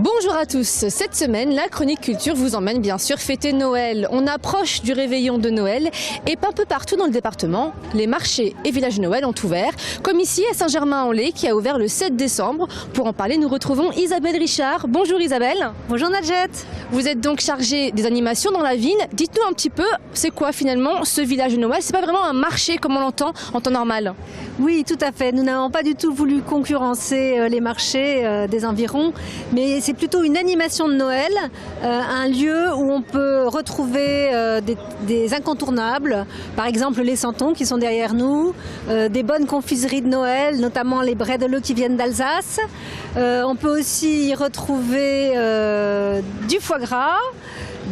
Bonjour à tous, cette semaine la chronique culture vous emmène bien sûr fêter Noël. On approche du réveillon de Noël et un peu partout dans le département, les marchés et villages de Noël ont ouvert, comme ici à Saint-Germain-en-Laye qui a ouvert le 7 décembre. Pour en parler, nous retrouvons Isabelle Richard. Bonjour Isabelle. Bonjour Nadjet. Vous êtes donc chargée des animations dans la ville. Dites-nous un petit peu, c'est quoi finalement ce village de Noël? C'est pas vraiment un marché comme on l'entend en temps normal? Oui, tout à fait. Nous n'avons pas du tout voulu concurrencer les marchés des environs, mais c'est plutôt une animation de Noël, un lieu où on peut retrouver des incontournables, par exemple les santons qui sont derrière nous, des bonnes confiseries de Noël, notamment les bredelo qui viennent d'Alsace. On peut aussi y retrouver du foie gras,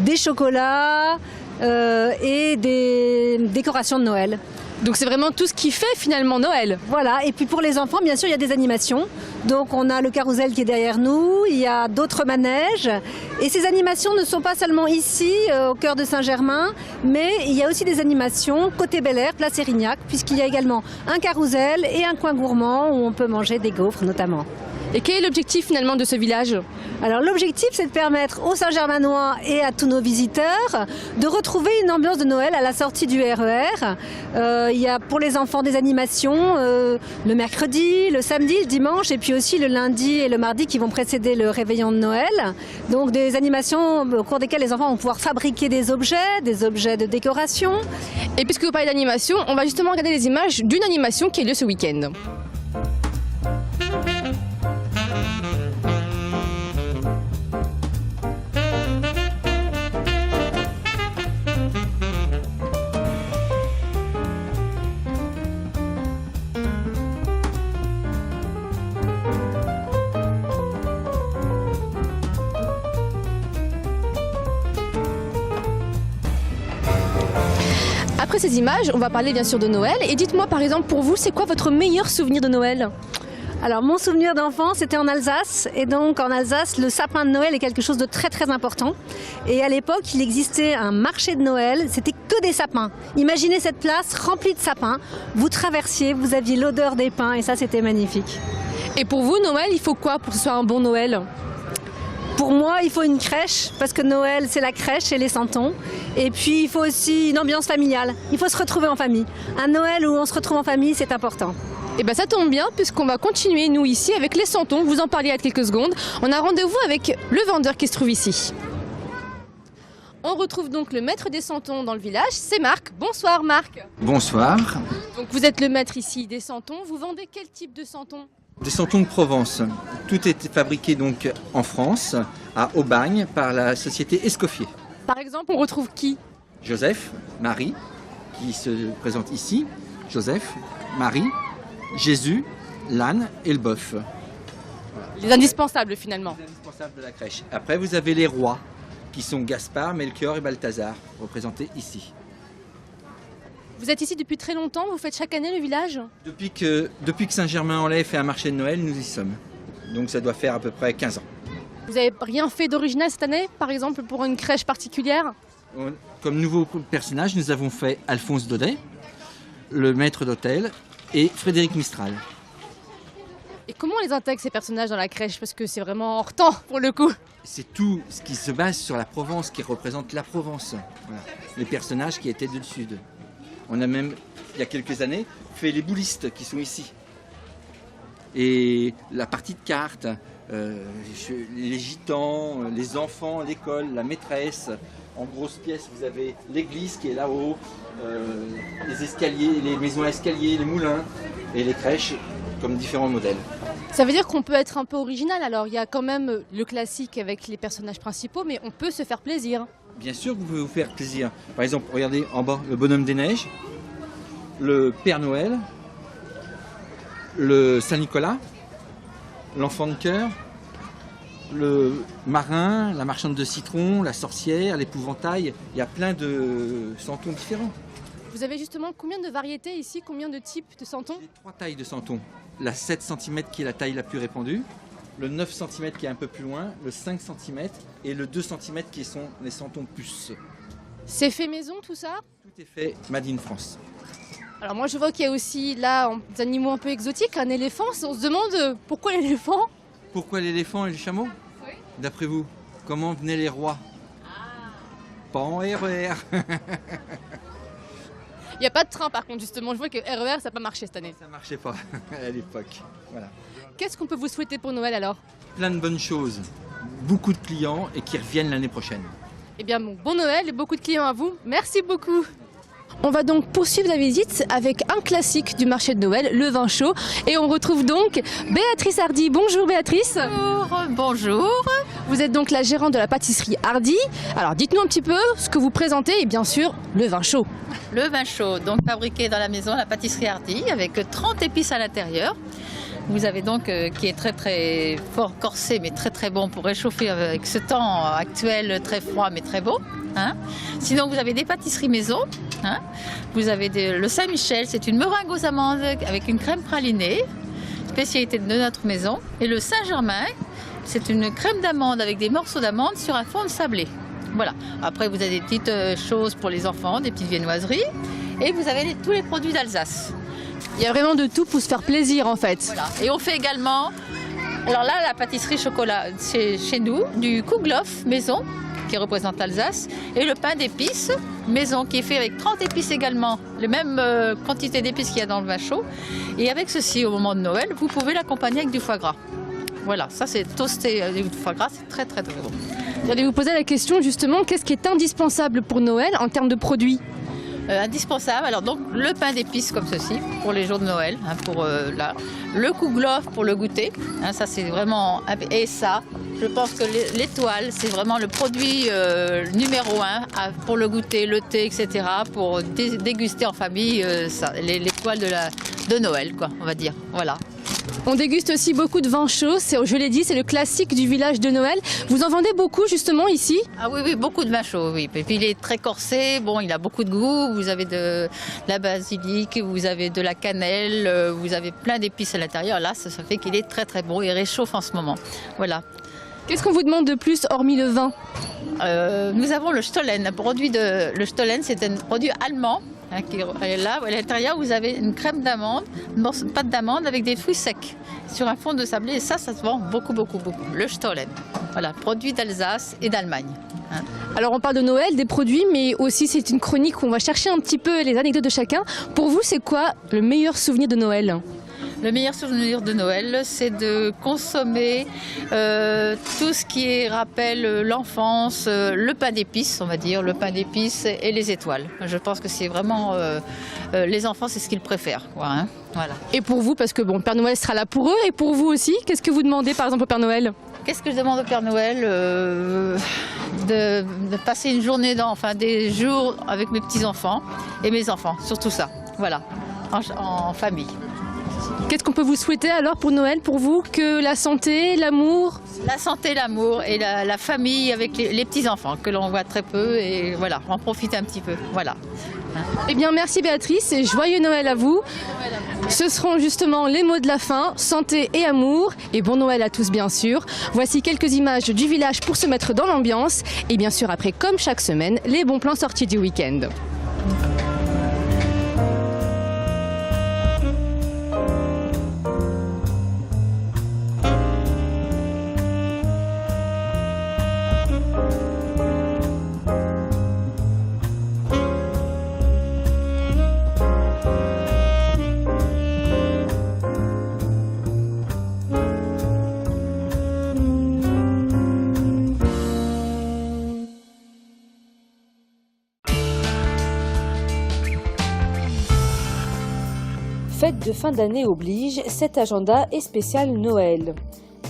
des chocolats et des décorations de Noël. Donc c'est vraiment tout ce qui fait finalement Noël. Voilà, et puis pour les enfants, bien sûr, il y a des animations. Donc on a le carrousel qui est derrière nous, il y a d'autres manèges. Et ces animations ne sont pas seulement ici, au cœur de Saint-Germain, mais il y a aussi des animations côté Bel-Air, place Érignac, puisqu'il y a également un carrousel et un coin gourmand où on peut manger des gaufres notamment. Et quel est l'objectif finalement de ce village? Alors l'objectif, c'est de permettre aux Saint-Germanois et à tous nos visiteurs de retrouver une ambiance de Noël à la sortie du RER. Il y a pour les enfants des animations le mercredi, le samedi, le dimanche et puis aussi le lundi et le mardi qui vont précéder le réveillon de Noël. Donc des animations au cours desquelles les enfants vont pouvoir fabriquer des objets de décoration. Et puisque vous parlez d'animation, on va justement regarder les images d'une animation qui a lieu ce week-end. Après ces images, on va parler bien sûr de Noël. Et dites-moi par exemple pour vous, c'est quoi votre meilleur souvenir de Noël? Alors mon souvenir d'enfant, c'était en Alsace. Et donc en Alsace, le sapin de Noël est quelque chose de très très important. Et à l'époque, il existait un marché de Noël, c'était que des sapins. Imaginez cette place remplie de sapins. Vous traversiez, vous aviez l'odeur des pins et ça c'était magnifique. Et pour vous, Noël, il faut quoi pour que ce soit un bon Noël? Pour moi, il faut une crèche, parce que Noël, c'est la crèche et les santons. Et puis, il faut aussi une ambiance familiale. Il faut se retrouver en famille. Un Noël où on se retrouve en famille, c'est important. Et bien ça tombe bien, puisqu'on va continuer, nous, ici, avec les santons. Vous en parliez il y a quelques secondes. On a rendez-vous avec le vendeur qui se trouve ici. On retrouve donc le maître des santons dans le village, c'est Marc. Bonsoir Marc. Bonsoir. Donc vous êtes le maître ici des santons. Vous vendez quel type de santons? Des santons de Provence. Tout est fabriqué donc en France, à Aubagne, par la société Escoffier. Par exemple, on retrouve qui? Joseph, Marie, qui se présente ici. Joseph, Marie, Jésus, l'âne et le bœuf. Voilà. Les indispensables finalement. Les indispensables de la crèche. Après, vous avez les rois, qui sont Gaspard, Melchior et Balthazar, représentés ici. Vous êtes ici depuis très longtemps, vous faites chaque année le village? Depuis que Saint-Germain-en-Laye fait un marché de Noël, nous y sommes. Donc ça doit faire à peu près 15 ans. Vous n'avez rien fait d'original cette année, par exemple pour une crèche particulière? Comme nouveau personnage, nous avons fait Alphonse Daudet, le maître d'hôtel, et Frédéric Mistral. Et comment on les intègre ces personnages dans la crèche? Parce que c'est vraiment hors temps pour le coup. C'est tout ce qui se base sur la Provence, qui représente la Provence. Voilà. Les personnages qui étaient du Sud. On a même, il y a quelques années, fait les boulistes qui sont ici. Et la partie de cartes, les gitans, les enfants, l'école, la maîtresse. En grosses pièces, vous avez l'église qui est là-haut, les escaliers, les maisons à escaliers, les moulins et les crèches comme différents modèles. Ça veut dire qu'on peut être un peu original alors, il y a quand même le classique avec les personnages principaux, mais on peut se faire plaisir. Bien sûr que vous pouvez vous faire plaisir. Par exemple, regardez en bas le bonhomme des neiges, le Père Noël, le Saint-Nicolas, l'enfant de cœur, le marin, la marchande de citron, la sorcière, l'épouvantail. Il y a plein de santons différents. Vous avez justement combien de variétés ici, combien de types de santons? J'ai 3 tailles de santons. La 7 cm qui est la taille la plus répandue, le 9 cm qui est un peu plus loin, le 5 cm et le 2 cm qui sont les santons puces. C'est fait maison tout ça? Tout est fait Made in France. Alors moi je vois qu'il y a aussi là des animaux un peu exotiques, un éléphant. On se demande pourquoi l'éléphant? Pourquoi l'éléphant et le chameau? Oui. D'après vous, comment venaient les rois? Pas en RER. Il n'y a pas de train par contre justement, je vois que RER ça n'a pas marché cette année. Ça marchait pas à l'époque. Voilà. Qu'est-ce qu'on peut vous souhaiter pour Noël alors? Plein de bonnes choses, beaucoup de clients et qui reviennent l'année prochaine. Eh bien bon Noël et beaucoup de clients à vous, merci beaucoup. On va donc poursuivre la visite avec un classique du marché de Noël, le vin chaud. Et on retrouve donc Béatrice Hardy. Bonjour Béatrice. Bonjour. Vous êtes donc la gérante de la pâtisserie Hardy. Alors dites-nous un petit peu ce que vous présentez et bien sûr le vin chaud. Le vin chaud, donc fabriqué dans la maison, la pâtisserie Hardy, avec 30 épices à l'intérieur. Vous avez donc qui est très très fort corsé mais très très bon pour réchauffer avec ce temps actuel très froid mais très beau. Hein. Sinon vous avez des pâtisseries maison. Hein. Vous avez le Saint-Michel, c'est une meringue aux amandes avec une crème pralinée, spécialité de notre maison. Et le Saint-Germain, c'est une crème d'amande avec des morceaux d'amande sur un fond de sablé. Voilà. Après vous avez des petites choses pour les enfants, des petites viennoiseries. Et vous avez tous les produits d'Alsace. Il y a vraiment de tout pour se faire plaisir en fait. Voilà. Et on fait également, alors là la pâtisserie chocolat, c'est chez nous, du Kouglof maison qui représente l'Alsace et le pain d'épices maison qui est fait avec 30 épices également, la même quantité d'épices qu'il y a dans le vin chaud. Et avec ceci au moment de Noël, vous pouvez l'accompagner avec du foie gras. Voilà, ça c'est toasté avec du foie gras, c'est très très très bon. J'allais vous poser la question justement, qu'est-ce qui est indispensable pour Noël en termes de produits? Indispensable, alors donc le pain d'épices comme ceci pour les jours de Noël, hein, pour là, le Kouglof pour le goûter, hein, ça c'est vraiment, et ça, je pense que l'étoile c'est vraiment le produit numéro 1 pour le goûter, le thé, etc. pour déguster en famille l'étoile de Noël quoi, on va dire, voilà. On déguste aussi beaucoup de vin chaud, je l'ai dit, c'est le classique du village de Noël. Vous en vendez beaucoup justement ici? Ah oui, beaucoup de vin chaud, oui. Et puis il est très corsé, bon, il a beaucoup de goût. Vous avez de la basilic, vous avez de la cannelle, vous avez plein d'épices à l'intérieur. Là, ça fait qu'il est très très bon et réchauffe en ce moment. Voilà. Qu'est-ce qu'on vous demande de plus hormis le vin? Nous avons le Stollen. Le Stollen, c'est un produit allemand. Hein, là, à l'intérieur, vous avez une crème d'amande, une pâte d'amande avec des fruits secs sur un fond de sablé. Et ça se vend beaucoup. Le Stollen. Voilà, produit d'Alsace et d'Allemagne. Hein. Alors on parle de Noël, des produits, mais aussi c'est une chronique où on va chercher un petit peu les anecdotes de chacun. Pour vous, c'est quoi le meilleur souvenir de Noël? Le meilleur souvenir de Noël, c'est de consommer tout ce qui rappelle l'enfance, le pain d'épices, on va dire, le pain d'épices et les étoiles. Je pense que c'est vraiment, les enfants, c'est ce qu'ils préfèrent. Quoi, hein. Voilà. Et pour vous, parce que bon, le Père Noël sera là pour eux, et pour vous aussi, qu'est-ce que vous demandez par exemple au Père Noël? Qu'est-ce que je demande au Père Noël? De passer une journée, des jours avec mes petits-enfants et mes enfants, surtout ça, voilà, en famille. Qu'est-ce qu'on peut vous souhaiter alors pour Noël, pour vous? Que la santé, l'amour? La santé, l'amour et la famille avec les petits-enfants que l'on voit très peu et voilà, on en profite un petit peu, voilà. Eh bien merci Béatrice et joyeux Noël à vous. Ce seront justement les mots de la fin, santé et amour et bon Noël à tous bien sûr. Voici quelques images du village pour se mettre dans l'ambiance et bien sûr après comme chaque semaine, les bons plans sortis du week-end. Fête de fin d'année oblige, cet agenda est spécial Noël.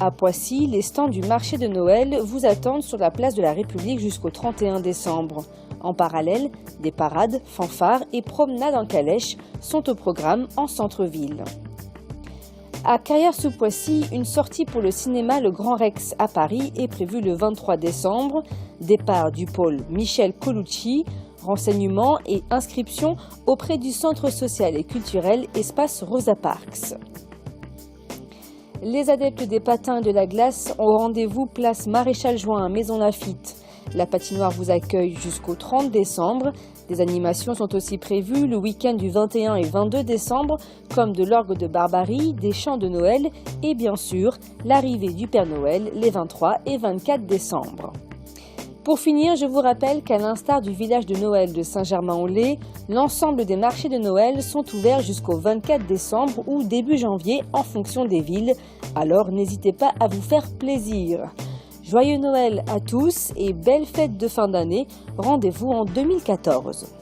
À Poissy, les stands du marché de Noël vous attendent sur la place de la République jusqu'au 31 décembre. En parallèle, des parades, fanfares et promenades en calèche sont au programme en centre-ville. À Carrières-sous-Poissy, une sortie pour le cinéma Le Grand Rex à Paris est prévue le 23 décembre. Départ du pôle Michel Colucci. Renseignements et inscriptions auprès du Centre social et culturel Espace Rosa Parks. Les adeptes des patins et de la glace ont rendez-vous place Maréchal Juin à Maisons Laffitte. La patinoire vous accueille jusqu'au 30 décembre. Des animations sont aussi prévues le week-end du 21 et 22 décembre, comme de l'orgue de Barbarie, des chants de Noël et bien sûr l'arrivée du Père Noël les 23 et 24 décembre. Pour finir, je vous rappelle qu'à l'instar du village de Noël de Saint-Germain-en-Laye, l'ensemble des marchés de Noël sont ouverts jusqu'au 24 décembre ou début janvier en fonction des villes. Alors n'hésitez pas à vous faire plaisir. Joyeux Noël à tous et belle fête de fin d'année. Rendez-vous en 2014.